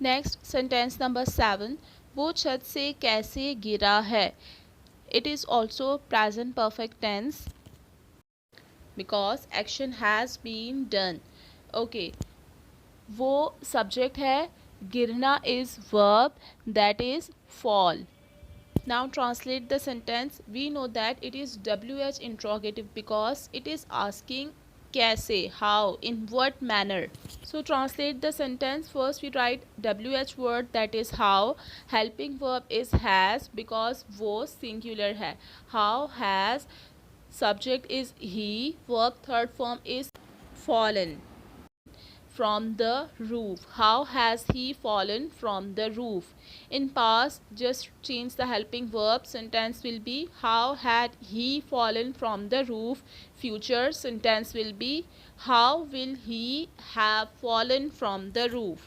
Next sentence number 7, वो छत से कैसे गिरा है. It is also present perfect tense because action has been done. Okay, वो सब्जेक्ट है, गिरना is verb, that is fall. Now translate the sentence. We know that it is WH interrogative because it is asking कैसे, how, in what manner. So translate the sentence. First we write WH word, that is how. Helping verb is has because वो singular है. How has. Subject is he. Verb third form is fallen from the roof. How has he fallen from the roof? In past, just change the helping verb. Sentence will be how had he fallen from the roof. Future sentence will be how will he have fallen from the roof.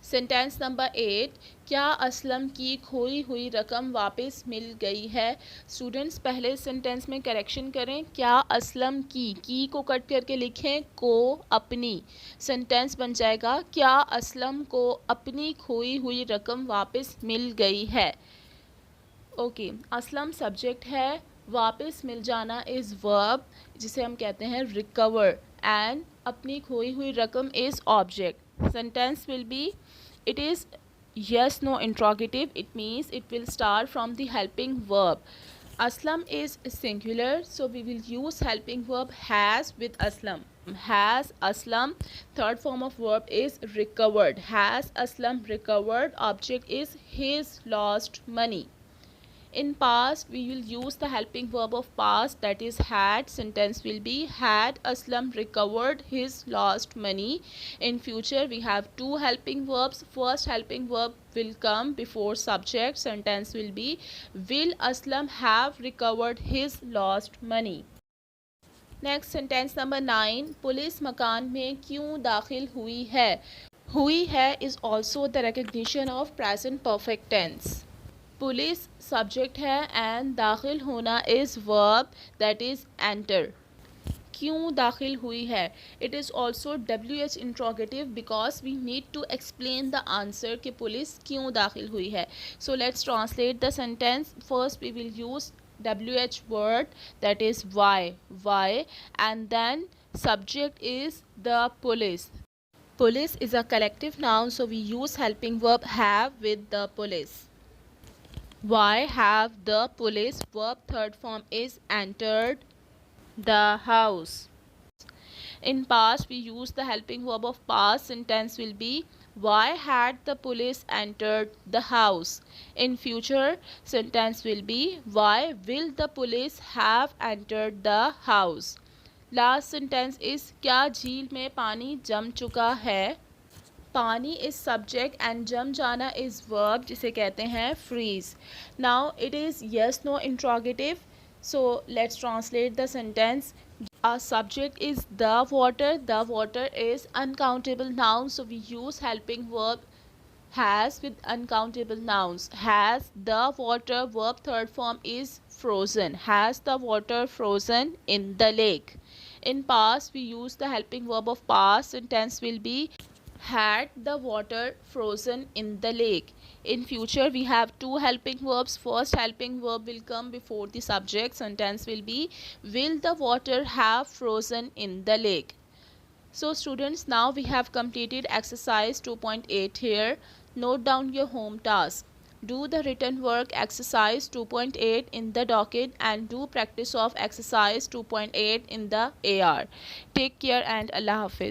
Sentence number 8, क्या असलम की खोई हुई रकम वापस मिल गई है. Students पहले sentence में करेक्शन करें. क्या असलम की को कट करके लिखें को अपनी. सेंटेंस बन जाएगा क्या असलम को अपनी खोई हुई रकम वापस मिल गई है. ओके, असलम सब्जेक्ट है, वापस मिल जाना इज़ वर्ब जिसे हम कहते हैं रिकवर, एंड अपनी खोई हुई रकम is object. Sentence will be, it is yes no interrogative. It means it will start from the helping verb. Aslam is singular, so we will use helping verb has with aslam. Has aslam, third form of verb is recovered. Has aslam recovered, object is his lost money. In past we will use the helping verb of past, that is had. Sentence will be had Aslam recovered his lost money. In future we have two helping verbs. First helping verb will come before subject. Sentence will be will Aslam have recovered his lost money. Next sentence number 9, police मकान में क्यों दाखिल हुई है. हुई है is also the recognition of present perfect tense. Police subject है and दाखिल होना is verb, that is enter. क्यों दाखिल हुई है. It is also WH interrogative because we need to explain the answer कि पुलिस क्यों दाखिल हुई है. So let's translate the sentence. First we will use WH word, that is why, and then subject is the police. Police is a collective noun, so we use helping verb have with the police. Why have the police, verb third form is entered the house. In past we use the helping verb of past. Sentence will be why had the police entered the house. In future sentence will be why will the police have entered the house. Last sentence is क्या झील में पानी जम चुका है. पानी is subject and जम जाना इज़ वर्ब जिसे कहते हैं freeze. Now it is yes no interrogative, so let's translate the sentence. A subject is the water. The water is uncountable noun, so we use helping verb has with uncountable nouns. Has the water, verb third form is frozen. Has the water frozen in the lake. In past we use the helping verb of past. Sentence will be had the water frozen in the lake. In future we have two helping verbs. First helping verb will come before the subject. Sentence will be will the water have frozen in the lake. So students, now we have completed exercise 2.8 here. Note down your home task. Do the written work exercise 2.8 in the docket and do practice of exercise 2.8 in the AR. Take care and Allah Hafiz.